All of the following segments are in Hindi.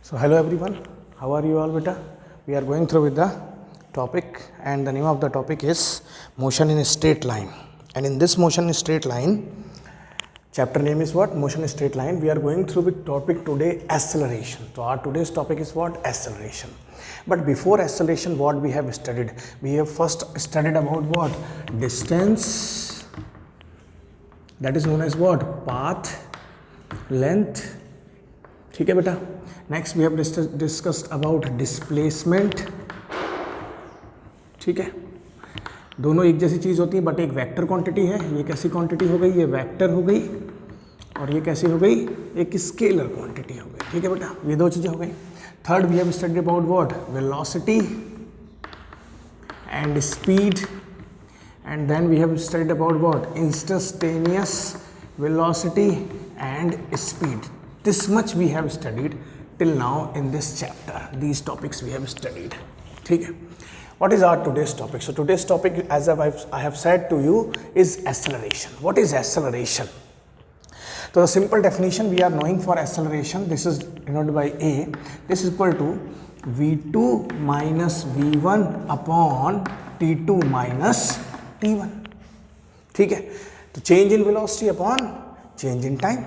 So hello everyone, how are you all beta? We are going through with the topic and the name of the topic is motion in a straight line. And in this motion in straight line, chapter name is what? Motion in straight line. We are going through with topic today acceleration. So our today's topic is what? Acceleration. But before acceleration, what we have studied? We have first studied about what? Distance, that is known as what? Path, length. ठीक है बेटा. Next we have discussed about displacement. ठीक है, दोनों एक जैसी चीज़ होती है बट एक वेक्टर क्वांटिटी है. ये कैसी क्वांटिटी हो गई? ये वेक्टर हो गई. और ये कैसी हो गई? एक स्केलर क्वांटिटी हो गई. ठीक है बेटा, ये दो चीज़ें हो गई. Third we have studied about what? Velocity and speed. And then we have studied about what? Instantaneous velocity and speed. This much we have studied till now in this chapter. These topics we have studied. ठीक है. What is our today's topic? So today's topic, as I have said to you, is acceleration. What is acceleration? So the simple definition we are knowing for acceleration, this is denoted by A. This is equal to V2 minus V1 upon T2 minus T1. ठीक है. तो change in velocity upon change in time.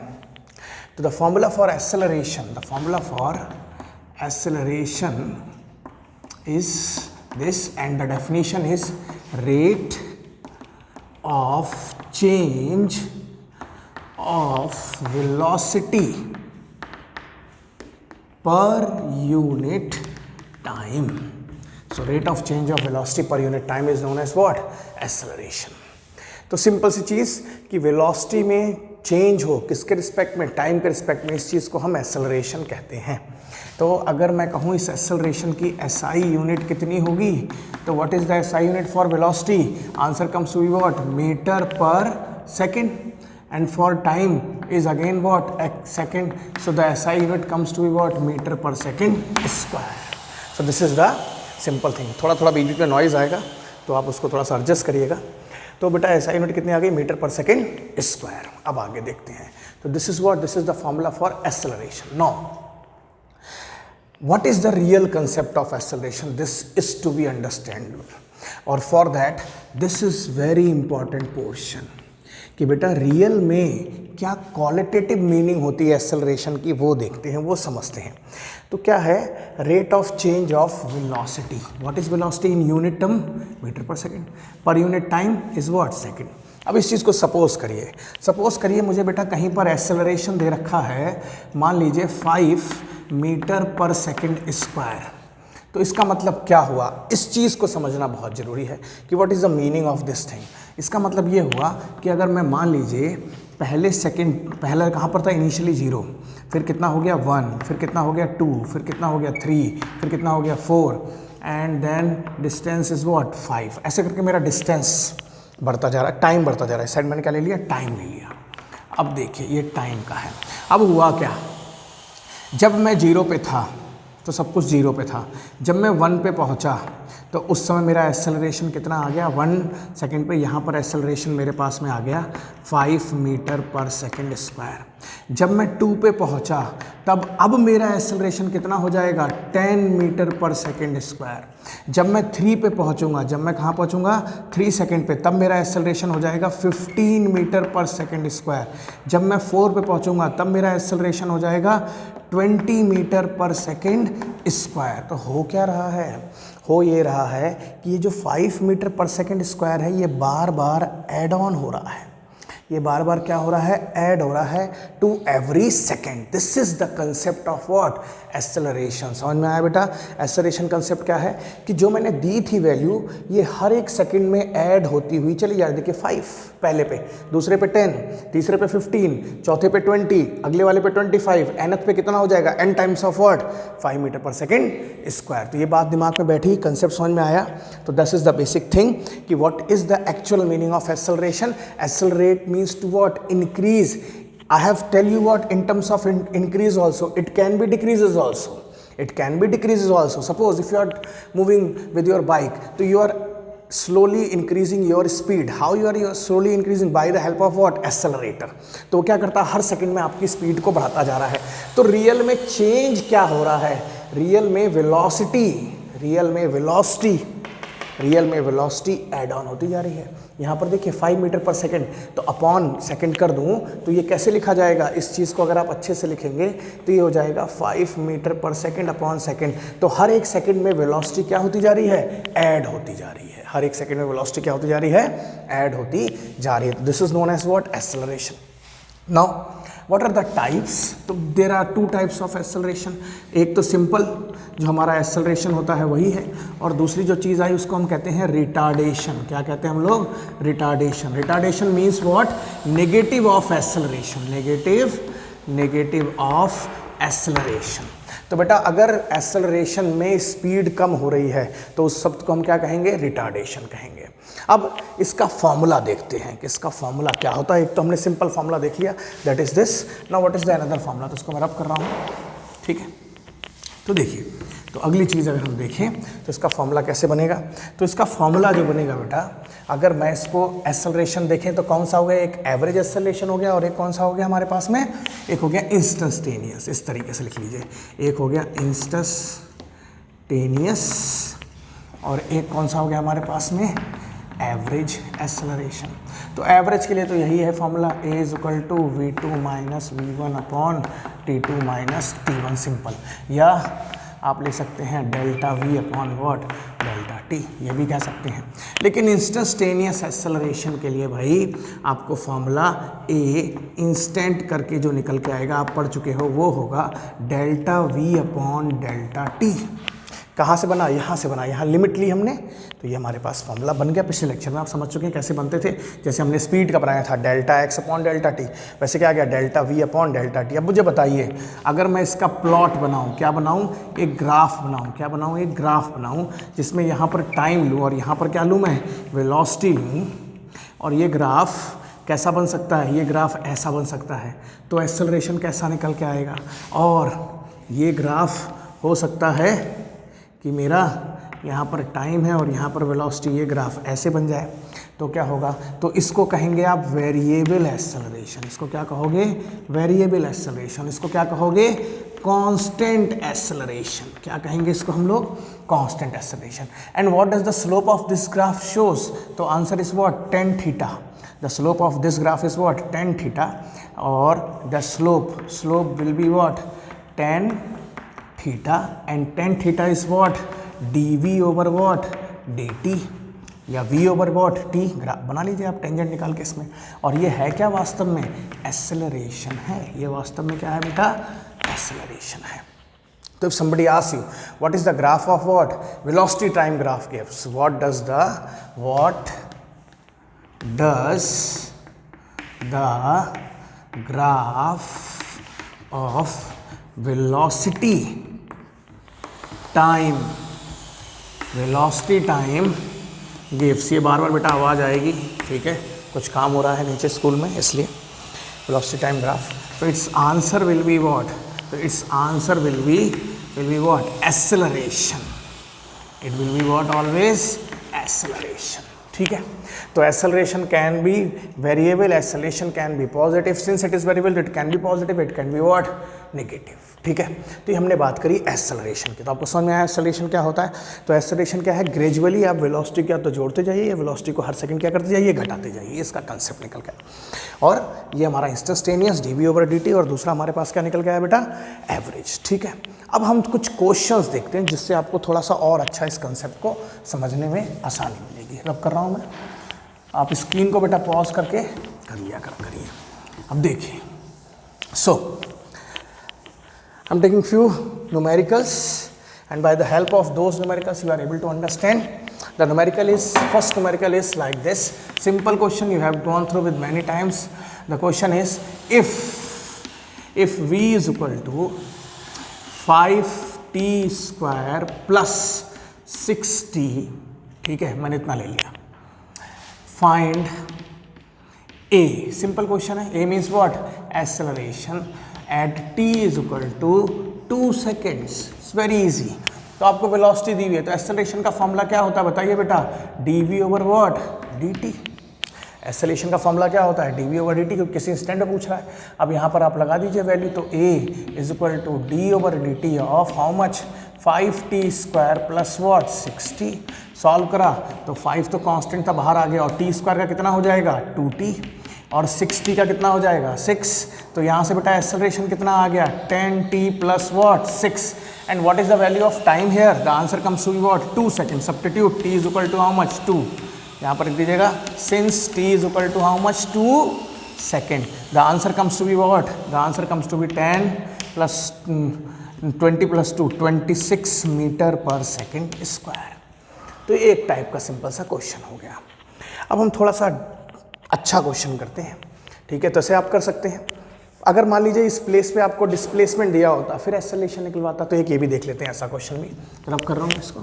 So the formula for acceleration is this, and the definition is rate of change of velocity per unit time. So rate of change of velocity per unit time is known as what? Acceleration. तो सिंपल सी चीज़ कि वेलोसिटी में चेंज हो किसके रिस्पेक्ट में? टाइम के रिस्पेक्ट में. इस चीज़ को हम एक्सेलरेशन कहते हैं. तो अगर मैं कहूँ इस एक्सेलरेशन की एसआई यूनिट कितनी होगी, तो what is the SI unit for velocity? Answer comes to be what? Metre per second. And for time is again what? Second. So the SI unit comes to be what? Metre per second square. So this is the simple thing. थोड़ा थोड़ा बीच में नॉइज आएगा तो आप उसको थोड़ा सा एडजस्ट करिएगा. तो बेटा एसआई यूनिट कितनी आ गई? Metre per second square. अब आगे देखते हैं. तो this is what? This is the formula for acceleration. Now what is the real concept of acceleration? This is to be understand. और for that this is very important portion कि बेटा रियल में क्या क्वालिटेटिव मीनिंग होती है एक्सेलरेशन की, वो देखते हैं, वो समझते हैं. तो क्या है? Rate of change of velocity. What is velocity in unit term? Metre per second. Per unit time is what? Second. अब इस चीज़ को सपोज करिए मुझे बेटा कहीं पर एक्सेलरेशन दे रखा है, मान लीजिए 5 मीटर पर सेकेंड स्क्वायर. तो इसका मतलब क्या हुआ? इस चीज़ को समझना बहुत ज़रूरी है कि what is the meaning of this thing. इसका मतलब ये हुआ कि अगर मैं मान लीजिए पहला कहाँ पर था? इनिशियली 0, फिर कितना हो गया 1, फिर कितना हो गया 2, फिर कितना हो गया 3, फिर कितना हो गया 4, and then distance is what? 5. ऐसे करके मेरा डिस्टेंस बढ़ता जा रहा है, टाइम बढ़ता जा रहा है. साइड मैंने क्या ले लिया? टाइम ले लिया. अब देखिए ये टाइम का है. अब हुआ क्या? जब मैं 0 पे था तो सब कुछ 0 पे था. जब मैं 1 पे पहुंचा तो उस समय मेरा एक्सेलरेशन कितना आ गया? 1 सेकेंड पे. यहाँ पर एक्सेलरेशन मेरे पास में आ गया 5 मीटर पर सेकेंड स्क्वायर. जब मैं 2 पे पहुँचा तब अब मेरा एक्सेलरेशन कितना हो जाएगा? 10 मीटर पर सेकेंड स्क्वायर. जब मैं 3 पे पहुँचूँगा, जब मैं कहाँ पहुँचूँगा? 3 सेकेंड पे, तब मेरा एक्सेलरेशन हो जाएगा 15 मीटर पर सेकेंड स्क्वायर. जब मैं 4 पे पहुँचूँगा तब मेरा एक्सेलरेशन हो जाएगा 20 मीटर पर सेकेंड स्क्वायर. तो हो क्या रहा है? हो ये रहा है कि ये जो 5 मीटर पर सेकेंड स्क्वायर है ये बार बार ऐड ऑन हो रहा है. ये बार बार क्या हो रहा है? ऐड हो रहा है to every second. This is the concept of what? Acceleration. समझ में आया बेटा? एक्सेलरेशन कंसेप्ट क्या है कि जो मैंने दी थी वैल्यू ये हर एक सेकंड में ऐड होती हुई चली जा रही. देखिए 5 पहले पे, दूसरे पे 10, तीसरे पे 15, चौथे पे 20, अगले वाले पे 25, एनथ पे कितना हो जाएगा? n times of what? 5 metre per second square. तो ये बात दिमाग में बैठी, कंसेप्ट समझ में आया. तो this is the basic thing कि what is the actual meaning of acceleration. Accelerate means to what? Increase. I have tell you what in terms of increase also. It can be decreases also. Suppose if you are moving with your bike, so you are slowly increasing your speed. How you are slowly increasing? By the help of what? Accelerator. तो क्या करता है, हर सेकंड में आपकी स्पीड को बढ़ाता जा रहा है. तो रियल में चेंज क्या हो रहा है? रियल में वेलोसिटी ऐड ऑन होती जा रही है. यहाँ पर देखिए 5 मीटर पर सेकंड, तो अपॉन सेकंड कर दूँ तो ये कैसे लिखा जाएगा? इस चीज़ को अगर आप अच्छे से लिखेंगे तो ये हो जाएगा 5 मीटर पर सेकंड अपॉन सेकंड. तो हर एक सेकंड में वेलोसिटी क्या होती जा रही है? ऐड होती जा रही है. हर एक सेकंड में वेलोसिटी क्या होती जा रही है? ऐड होती जा रही है. This is known as what? Acceleration. Now what are the types? तो there are 2 types of acceleration. एक तो सिंपल जो हमारा एक्सेलरेशन होता है वही है, और दूसरी जो चीज़ आई उसको हम कहते हैं रिटार्डेशन. क्या कहते हैं हम लोग? Retardation. Retardation means what? Negative of acceleration. Negative of acceleration. तो बेटा अगर एक्सेलरेशन में स्पीड कम हो रही है तो उस शब्द को हम क्या कहेंगे? रिटार्डेशन कहेंगे. अब इसका फॉर्मूला देखते हैं कि इसका फॉर्मूला क्या होता है. एक तो हमने सिंपल फॉर्मूला देख लिया, that is this. Now what is the another formula? तो इसको मैं रब कर रहा हूँ. ठीक है, तो देखिए, तो अगली चीज़ अगर हम देखें तो इसका फॉर्मूला कैसे बनेगा. तो इसका फॉर्मूला जो बनेगा बेटा, अगर मैं इसको एक्सेलरेशन देखें तो कौन सा हो गया? एक एवरेज एक्सेलरेशन हो गया, और एक कौन सा हो गया हमारे पास में? एक हो गया इंस्टेंटेनियस. इस तरीके से लिख लीजिए. एक हो गया इंस्टेंटेनियस, और एक कौन सा हो गया हमारे पास में? Average acceleration. तो एवरेज के लिए तो यही है formula, A is equal to V2 minus V1 upon T2 minus T1 simple. या आप ले सकते हैं delta V upon what? Delta T. ये भी कह सकते हैं. लेकिन इंस्टेंटेनियस एक्सेलरेशन के लिए भाई आपको फॉर्मूला A इंस्टेंट करके जो निकल के आएगा, आप पढ़ चुके हो, वो होगा delta V upon delta T. कहाँ से बना? यहाँ से बना. यहाँ लिमिट ली हमने, तो ये हमारे पास फॉर्मूला बन गया. पिछले लेक्चर में आप समझ चुके हैं कैसे बनते थे. जैसे हमने स्पीड का बनाया था delta x upon delta T, वैसे क्या आ गया? Delta v upon delta T. अब मुझे बताइए, अगर मैं इसका प्लॉट बनाऊँ, क्या बनाऊँ? एक ग्राफ बनाऊँ. क्या बनाऊँ? एक ग्राफ बनाऊँ जिसमें यहाँ पर टाइम लूँ और यहाँ पर क्या लूँ मैं? वेलोसिटी लूँ. और ये ग्राफ कैसा बन सकता है? ये ग्राफ ऐसा बन सकता है. तो एक्सेलरेशन कैसा निकल के आएगा? और ये ग्राफ हो सकता है कि मेरा यहाँ पर टाइम है और यहाँ पर वेलोसिटी, ये ग्राफ ऐसे बन जाए. तो क्या होगा? तो इसको कहेंगे आप वेरिएबल एक्सेलरेशन. इसको क्या कहोगे? Variable acceleration. इसको क्या कहोगे? Constant acceleration. क्या कहेंगे इसको हम लोग? Constant acceleration. And what does the slope of this graph shows? तो answer is what? tan theta. The slope of this graph is what? tan theta. और the slope will be what? tan theta. And tan theta is what? dv over what? dt, या v over what? t. Graph बना लीजिए आप टेंजेंट निकाल के इसमें. और ये है क्या वास्तव में? एक्सेलरेशन है. ये वास्तव में क्या है बेटा? एक्सेलरेशन है. तो if somebody asks you what is the graph of what? Velocity time graph gives. What does the graph of velocity time gives? ये बार बार बेटा आवाज़ आएगी, ठीक है, कुछ काम हो रहा है नीचे स्कूल में, इसलिए. velocity time graph. तो its answer will be what? तो its answer will be what? Acceleration. It will be what? Always acceleration. ठीक है. तो acceleration can be variable, acceleration can be positive. Since it is variable, it can be positive, it can be what? Negative. ठीक है. तो ये हमने बात करी एक्सेलरेशन की. तो आपको समझ में आया एक्सेलरेशन क्या होता है? तो एक्सेलरेशन क्या है? ग्रेजुअली आप वेलोसिटी क्या तो जोड़ते जाइए, या वेलोसिटी को हर सेकंड क्या करते जाइए? घटाते जाइए. इसका कंसेप्ट निकल गया. और ये हमारा इंस्टेंटेनियस dv ओवर dt, और दूसरा हमारे पास क्या निकल गया है बेटा? एवरेज. ठीक है. अब हम कुछ क्वेश्चंस देखते हैं जिससे आपको थोड़ा सा और अच्छा इस कंसेप्ट को समझने में आसानी मिलेगी. रब कर रहा हूँ मैं. आप स्क्रीन को बेटा पॉज करके कर लिया करिए. अब देखिए. सो I'm taking few numericals, and by the help of those numericals you are able to understand. The numerical is, first numerical is like this. Simple question you have gone through with many times. The question is, if v is equal to 5t square plus 6t, ठीक है, मैंने इतना ले लिया. Find a. Simple question है. A means what? Acceleration at t is equal to 2 seconds. It's very easy. तो आपको वेलोसिटी दी हुई है, तो एक्सेलरेशन का फॉर्मूला क्या होता है बताइए बेटा, dv over what, dt। Acceleration का फॉर्मूला क्या होता है, dv ओवर dt, क्योंकि किसी इंस्टेंट में पूछ रहा है। अब यहाँ पर आप लगा दीजिए वैल्यू, तो a is equal to d over dt of how much, 5t square plus what, 6t। Solve करा तो 5 तो कांस्टेंट था, बाहर आ गया, और t स्क्वायर का कितना हो जाएगा, 2t, और 6t का कितना हो जाएगा, 6। तो यहाँ से बेटा एक्सेलरेशन कितना आ गया, 10t plus what, 6। And what is the value of time here, the answer comes to be what, 2 second. Substitute t is equal to how much, 2। यहाँ पर लिख दीजिएगा, since t is equal to how much, 2 second, the answer comes to be what, the answer comes to be 10 plus 20 plus 2, 26 metre per second square. तो ये एक टाइप का सिंपल सा क्वेश्चन हो गया। अब हम थोड़ा सा अच्छा क्वेश्चन करते हैं, ठीक है। तो ऐसे आप कर सकते हैं, अगर मान लीजिए इस प्लेस पे आपको डिस्प्लेसमेंट दिया होता फिर एक्सेलरेशन निकलवाता, तो एक ये भी देख लेते हैं ऐसा क्वेश्चन भी। तो अब कर रहा हूँ इसको,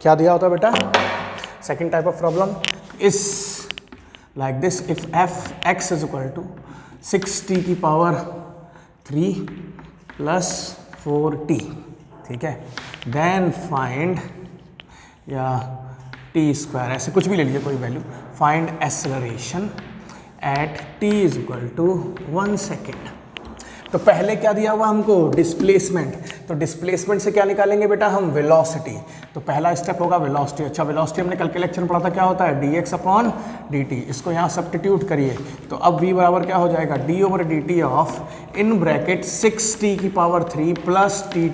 क्या दिया होता बेटा, second type of problem is like this, if F X is equal to 6t की पावर 3 प्लस 4t, ठीक है, देन फाइंड या टी स्क्वायर, ऐसे कुछ भी ले लीजिए कोई value, find acceleration at t is equal to 1 second. तो पहले क्या दिया हुआ हमको, डिस्प्लेसमेंट, तो डिस्प्लेसमेंट से क्या निकालेंगे बेटा हम, वेलोसिटी। तो पहला स्टेप होगा वेलोसिटी। अच्छा, वेलोसिटी हमने कल के लेक्चर में पढ़ा था, क्या होता है, dx अपॉन dt। इसको यहाँ सब्स्टिट्यूट करिए, तो अब v बराबर क्या हो जाएगा, d over dt of in bracket 6t की पावर 3 प्लस t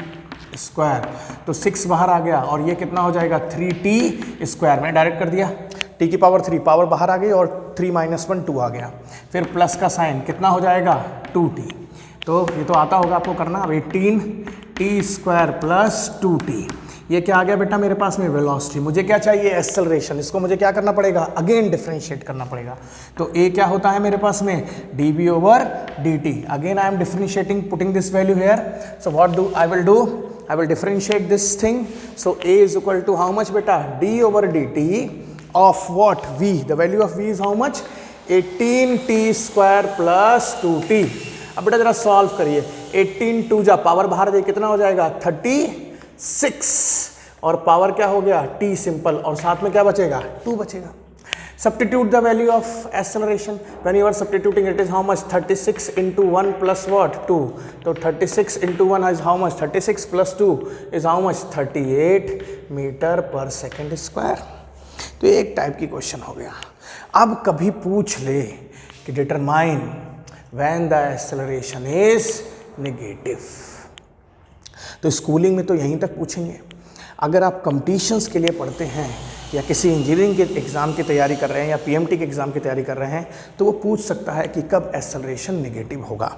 स्क्वायर। तो 6 बाहर आ गया, और ये कितना हो जाएगा, 3t स्क्वायर। मैंने डायरेक्ट कर दिया, t की पावर 3, पावर बाहर आ गई, और 3 माइनस 1 2 आ गया, फिर प्लस का साइन कितना हो जाएगा, 2t। तो ये तो आता होगा आपको करना। अब 18t स्क्वायर प्लस 2t, ये क्या आ गया बेटा मेरे पास में, वेलोसिटी। मुझे क्या चाहिए, एक्सेलरेशन। इसको मुझे क्या करना पड़ेगा, अगेन डिफरेंशिएट करना पड़ेगा। तो a क्या होता है मेरे पास में, dv over dt। Again I am differentiating, putting this value here. So what do I will do, I will differentiate this thing. So a is equal to how much beta, d over dt of what, v. The value of v is how much, 18t square plus 2t। अब बेटा जरा सॉल्व करिए, 18 2 जा, पावर बाहर जाए, कितना हो जाएगा, 36, और पावर क्या हो गया, t सिंपल, और साथ में क्या बचेगा, 2 बचेगा। Substitute the value of acceleration. When you are substituting, it is how much, 36 into 1 plus what, 2. So 36 into 1 is how much, 36 plus 2 is how much, 38 metre per second square. तो ये एक टाइप की क्वेश्चन हो गया। अब कभी पूछ ले कि determine when the acceleration is negative, तो स्कूलिंग में तो यहीं तक पूछेंगे। अगर आप कॉम्पिटिशन्स के लिए पढ़ते हैं, या किसी इंजीनियरिंग के एग्ज़ाम की तैयारी कर रहे हैं, या पीएमटी के एग्ज़ाम की तैयारी कर रहे हैं, तो वो पूछ सकता है कि कब एक्सेलरेशन नेगेटिव होगा।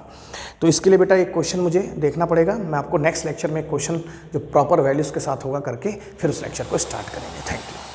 तो इसके लिए बेटा एक क्वेश्चन मुझे देखना पड़ेगा। मैं आपको नेक्स्ट लेक्चर में क्वेश्चन जो प्रॉपर वैल्यूज़ के साथ होगा करके फिर उस लेक्चर को स्टार्ट करेंगे। Thank you.